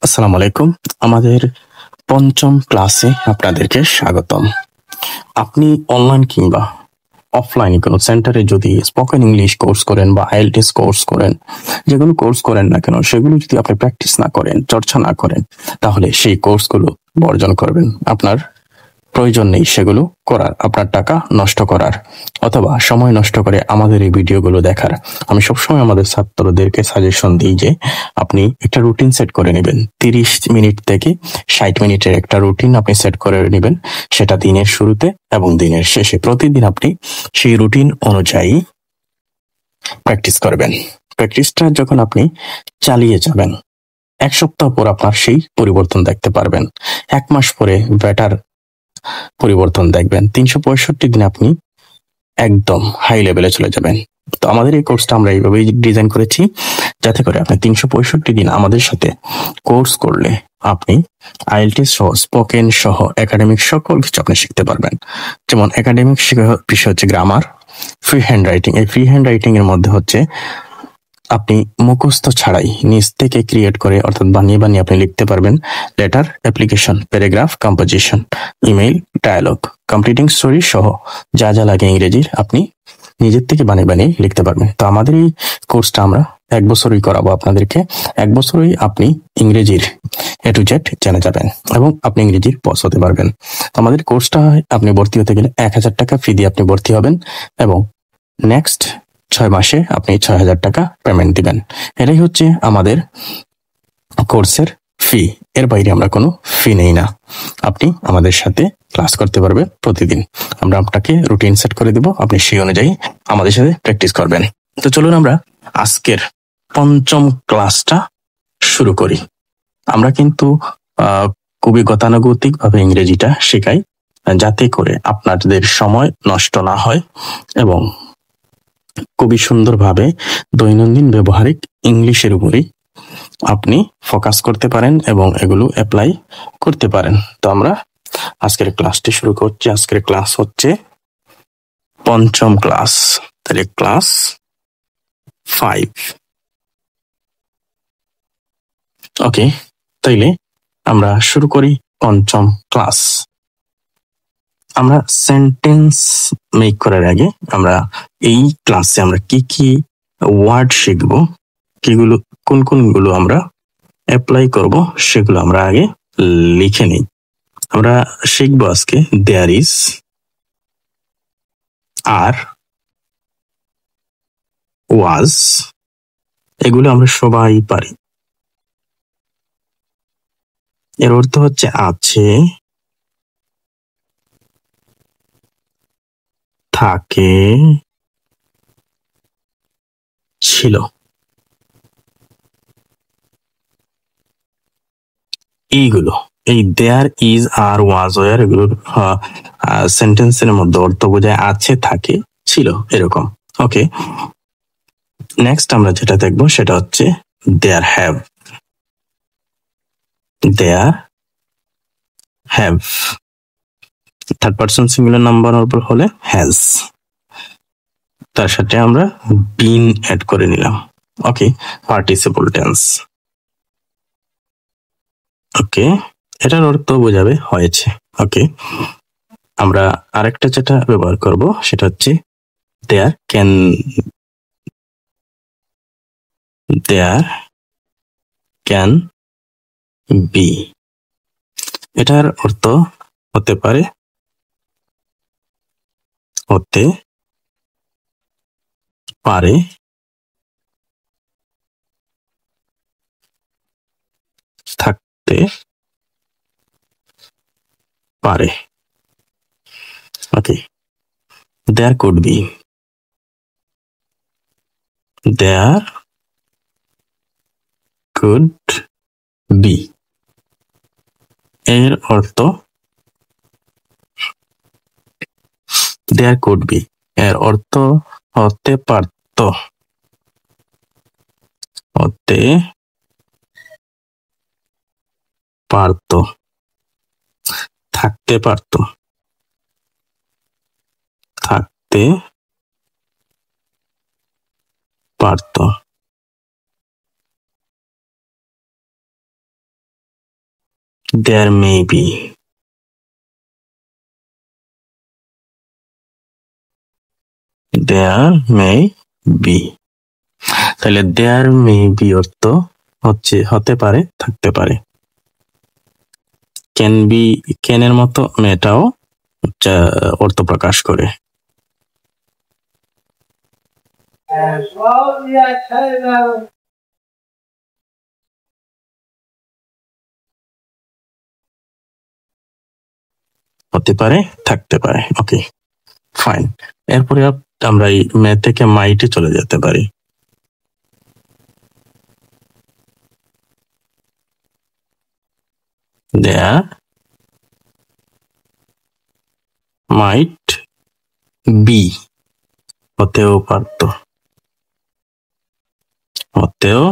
আসসালামু আলাইকুম। আমাদের পঞ্চম ক্লাসে আপনাদেরকে স্বাগতম। আপনি অনলাইন কিংবা অফলাইনে কোনো সেন্টারে যদি স্পোকেন ইংলিশ কোর্স করেন বা আইএলটিএস কোর্স করেন, যেগুলো কোর্স করেন না কেন, সেগুলো যদি আপনি প্র্যাকটিস না করেন, চর্চা না করেন, তাহলে সেই কোর্সগুলো বর্জন করবেন। আপনার প্রয়োজন নেই সেগুলো করার, আপনার টাকা নষ্ট করার অথবা সময় নষ্ট করে আমাদের এই ভিডিওগুলো দেখার। আমি সবসময় আমাদের ছাত্রদেরকে সাজেশন দিই যে আপনি একটা রুটিন সেট করে নেবেন। 30 মিনিট থেকে 60 মিনিটের একটা রুটিন আপনি সেট করে নেবেন, সেটা দিনের শুরুতে এবং দিনের শেষে প্রতিদিন আপনি সেই রুটিন অনুযায়ী প্র্যাকটিস করবেন। প্র্যাকটিসটা যখন আপনি চালিয়ে যাবেন, 1 সপ্তাহ পর আপনার সেই পরিবর্তন দেখতে পারবেন। 1 মাস পরে বেটার পরিবর্তন দেখবেন। 365 দিন আপনি একদম হাই লেভেলে চলে যাবেন। তো আমাদের এই কোর্সটা আমরা এইভাবেই ডিজাইন করেছি, যাতে করে আপনি 365 দিন আমাদের সাথে কোর্স করলে আপনি আইএলটিএস সহ, স্পোকেন সহ, একাডেমিক সকল কিছু আপনি শিখতে পারবেন। যেমন একাডেমিক বিষয় হচ্ছে গ্রামার, ফ্রি হ্যান্ড রাইটিং। এই ফ্রি হ্যান্ড রাইটিং এর মধ্যে হচ্ছে আপনি মুখস্থ ছাড়াই নিজ থেকে ক্রিয়েট করে, অর্থাৎ বানিয়ে বানিয়ে আপনি লিখতে পারবেন letter, application, paragraph, composition, email, dialogue, completing story সহ যা যা লাগে ইংরেজির আপনি নিজের থেকে বানিয়ে বানিয়ে লিখতে পারবেন। তো আমাদের এই কোর্সটা আমরা 1 বছরই করাবো আপনাদেরকে। 1 বছরই আপনি ইংরেজির A to Z জেনে যাবেন এবং আপনি ইংরেজির বস হতে পারবেন। তো আমাদের কোর্সটা আপনি ভর্তি হতে গেলে 1000 টাকা ফি দিয়ে আপনি ভর্তি হবেন এবং নেক্সট 6 মাসে আপনি 6000 টাকা পেমেন্ট দিবেন। এটাই হচ্ছে আমাদের কোর্সের ফি। এর বাইরে আমরা কোনো ফি নেই না। আপনি আমাদের সাথে ক্লাস করতে পারবেন প্রতিদিন। আমরা আপনাকে রুটিন সেট করে দিব, আপনি সেই অনুযায়ী আমাদের সাথে প্র্যাকটিস করবেন। তো চলুন আমরা আজকের পঞ্চম ক্লাসটা শুরু করি। আমরা কিন্তু খুবই গতানুগতিক ভাবে ইংরেজিটা শেখাই, যাতে করে আপনাদের সময় নষ্ট না হয় এবং খুবই সুন্দরভাবে দৈনন্দিন ব্যবহারিক ইংলিশের উপরই আপনি ফোকাস করতে পারেন এবং এগুলো অ্যাপ্লাই করতে পারেন। তো আমরা আজকের ক্লাসটি শুরু করছি। আজকের ক্লাস হচ্ছে পঞ্চম ক্লাস, তাহলে ক্লাস 5। ওকে, তাইলে আমরা শুরু করি পঞ্চম ক্লাস। আমরা সেন্টেন্স মেক করার আগে আমরা এই ক্লাসে আমরা কি কি ওয়ার্ড শিখবো, কিগুলো কোন কোনগুলো আমরা অ্যাপ্লাই করব, সেগুলো আমরা আগে লিখে নিই। আমরা শিখবো আজকে দেয়ার ইজ, আর, ওয়াজ, এগুলো আমরা সবাই পারি। এর অর্থ হচ্ছে আছে, থাকে, ছিল। এইগুলো, এই there is, R, was, war, এগুলোর সেন্টেন্সের মধ্যে অর্থ বোঝায় আছে, থাকে, ছিল, এরকম। ওকে, নেক্সট আমরা যেটা দেখবো সেটা হচ্ছে there have. There have third person singular number উপর হলে হ্যাজ, তার সাথে আমরা বিন অ্যাড করে নিলাম। ওকে, পার্টিসিপল টেন্স। ওকে, এটার অর্থ বোঝাবে হয়েছে। ওকে, আমরা আরেকটা যেটা ব্যবহার করব সেটা হচ্ছে there can, there can be. এটার অর্থ হতে পারে, হতে পারে, থাকতে পারে। Okay, there could be, there could be. এর অর্থ দেয়ার কুড বি, এর অর্থ হতে পারত, হতে পারত, থাকতে পারত, থাকতে পারত। There may be, there may be. তাহলে দেয়ার মে বি অর্থ হচ্ছে হতে পারে, থাকতে পারে। ক্যান বি, ক্যানের মতো মেটাও অর্থ প্রকাশ করে। হতে পারে, থাকতে পারে। ওকে, ফাইন। এরপরে আমরা এই মে থেকে মাইটে চলে যেতে পারি। দেয়ার মাইট বি, হতেও পারত, হতেও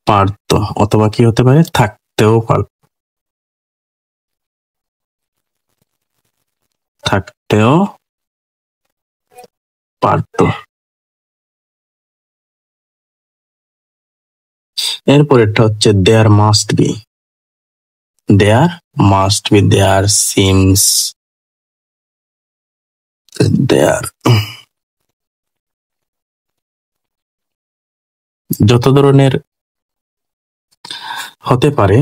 পারত, অথবা কি হতে পারে, থাকতেও পারত, থাকতেও পারত। এরপরেরটা হচ্ছে there must be, there must be, there seems, there. যত ধরনের হতে পারে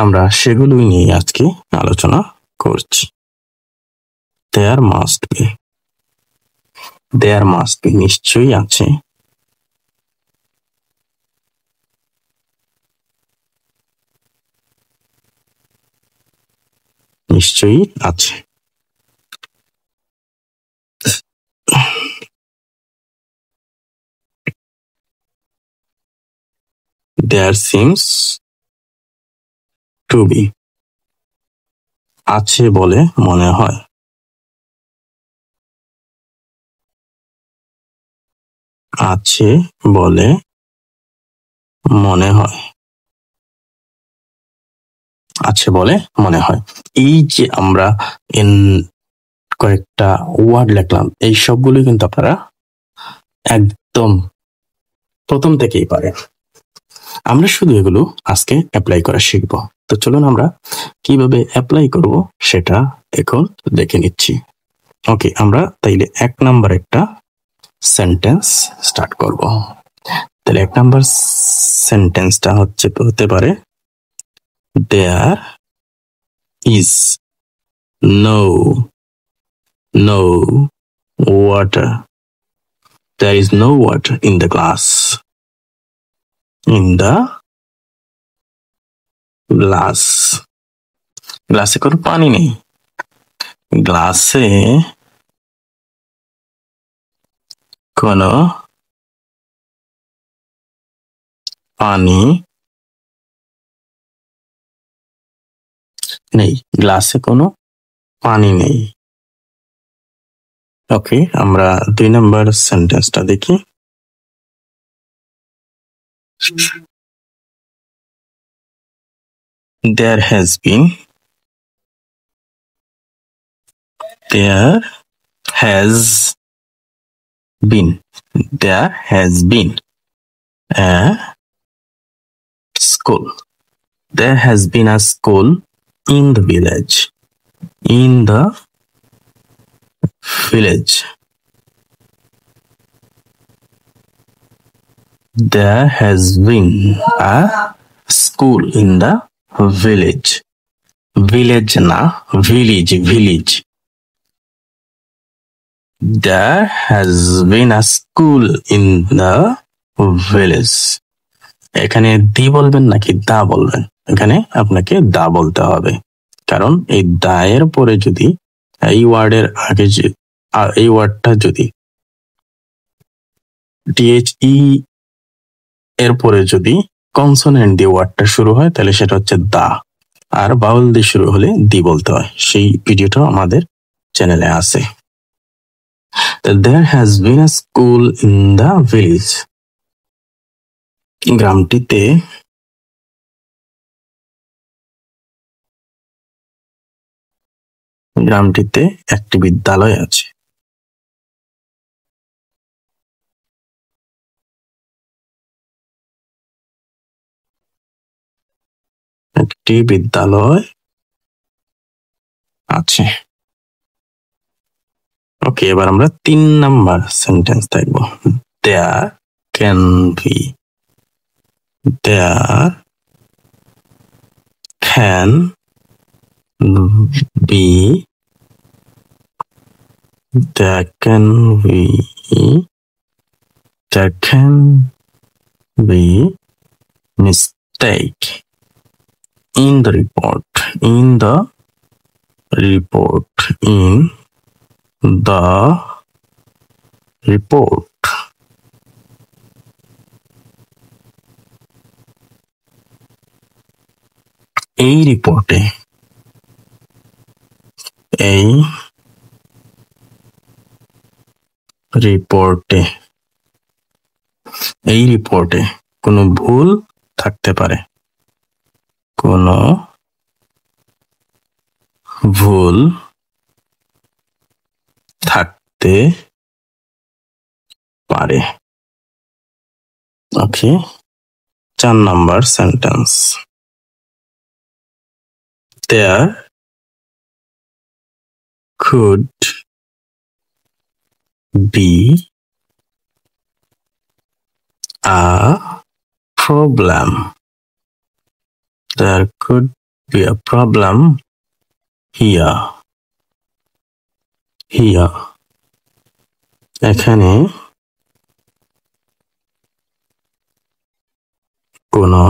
আমরা সেগুলোই নিয়ে আজকে আলোচনা করছি। There must be, there must be, নিশ্চয়ই আছে, নিশ্চয়ই আছে। দেয়ার সিমস টু বি, আছে বলে মনে হয়, আছে বলে মনে হয়, আছে বলে মনে হয়। এই যে আমরা কয়েকটা ওয়ার্ড লিখলাম, এই সবগুলো কিন্তু আপনারা একদম প্রথম থেকেই পারেন। আমরা শুধু এগুলো আজকে অ্যাপ্লাই করা শিখব। তো চলুন আমরা কিভাবে অ্যাপ্লাই করব সেটা এখন দেখে নিচ্ছি। ওকে, আমরা তাইলে 1 নাম্বার একটা সেন্টেন্স স্টার্ট করব। তাহলে 1 নাম্বার সেন্টেন্সটা হতে পারে there is no water, there is no water in the glass, in the glass, গ্লাসে কোনো পানি নেই, গ্লাসে কোনো পানি নেই, গ্লাসে কোনো পানি নেই। ওকে, আমরা 2 নাম্বার সেন্টেন্সটা দেখি। There has been, there has been, there has been a school, there has been a school in the village, in the village, there has been a school in the village, village না, village, village, there has been a school in the village। এখানে দি বলবেন নাকি দা বলবেন? এখানে আপনাকে দা বলতে হবে, কারণ এই দা এর পরে যদি এই ওয়ার্ডের আগে এই ওয়ার্ডটা যদি টিএইচই এর পরে যদি কনসোনেন্ট দিয়ে ওয়ার্ডটা শুরু হয় তাহলে সেটা হচ্ছে দা, আর বাউল দিয়ে শুরু হলে দি বলতে হয়। সেই ভিডিওটা আমাদের চ্যানেলে আছে। There has been a school in the village, গ্রামটিতে একটি বিদ্যালয় আছে। একটি বিদ্যালয় আছে। ওকে, এবার আমরা 3 নাম্বার সেন্টেন্স দেখবো। There can be, there can be, there can be, there can be mistake in the report, in the report, in the report. এই রিপোর্টে, এই রিপোর্টে, এই রিপোর্টে কোনো ভুল থাকতে পারে, কোনো ভুল থাকতে পারে। ওকে, 4 number sentence. There could be a problem. There could be a problem here. Here. এখানে কোনো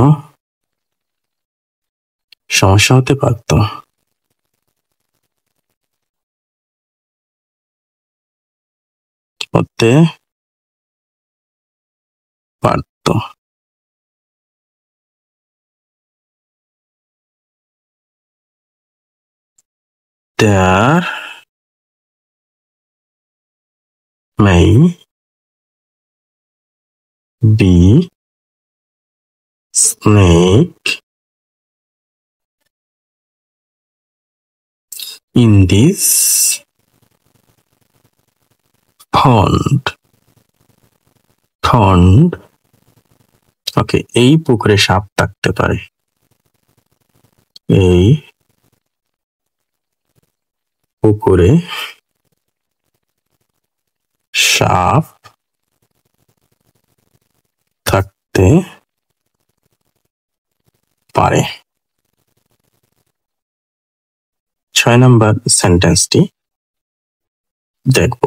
সমস্যা হতে পারত। হতে পারত। There may be snake in this pond. Pond. ওকে, এই পুকুরে সাপ থাকতে পারে। এই পুকুরে সাপ থাকতে পারে। 6 নাম্বার সেন্টেন্সটি দেখব।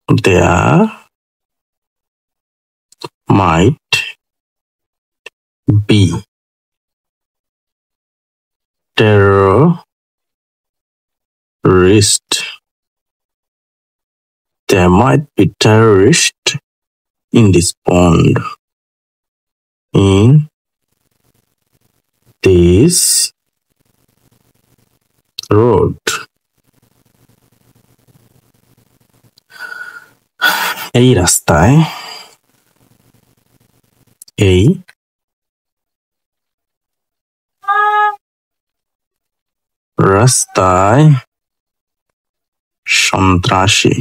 There might be terrorist. There might be terrorist in this pond. In this road. এই রাস্তায়, এই রাস্তায় সন্ত্রাসী,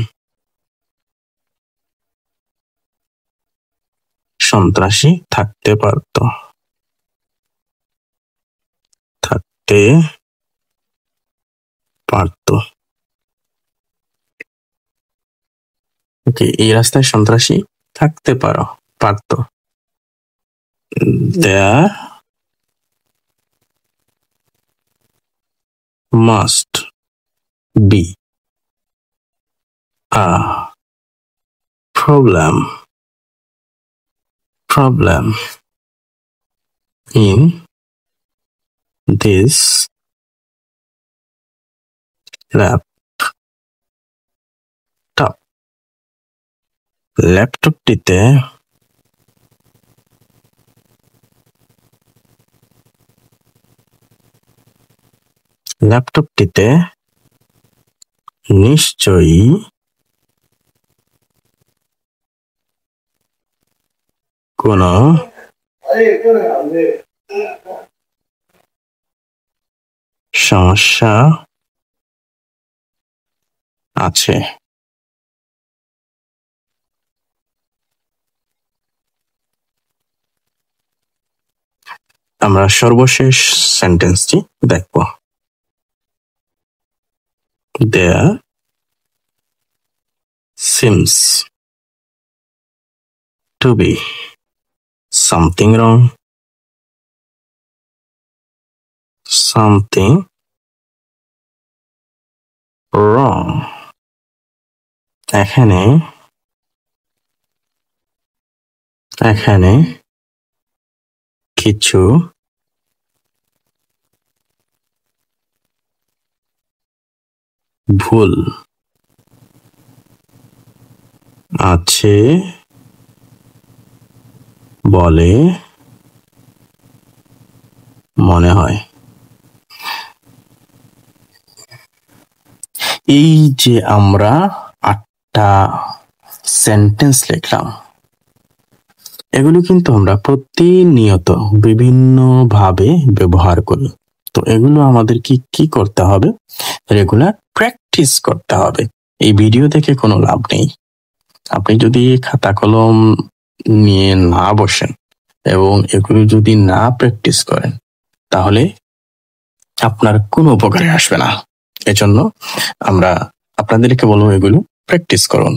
সন্ত্রাসী থাকতে পারত। থাকতে পারত। ওকে, এই রাস্তায় সন্ত্রাসী থাকতে পারত। There must be a problem in this laptop. ল্যাপটপটিতে নিশ্চয়ই কোনো সমস্যা আছে। আমরা সর্বশেষ সেন্টেন্সটি দেখব। There seems to be something wrong. Something wrong. এখানে কিছু ভুল আছে বলে মনে হয়। এই যে আমরা 8টা সেন্টেন্স লিখলাম, এগুলো কিন্তু আমরা প্রতিনিয়ত বিভিন্ন ভাবে ব্যবহার করি। তো এগুলো আমাদের কি করতে হবে? রেগুলার প্র্যাকটিস করতে হবে। এই ভিডিও দেখে কোনো লাভ নেই। আপনি যদি খাতা কলম নিয়ে না বসেন এবং এগুলো যদি না প্র্যাকটিস করেন, তাহলে আপনার কোনো উপকারে আসবে না। এজন্য আমরা আপনাদেরকে বলবো এগুলো প্র্যাকটিস করুন।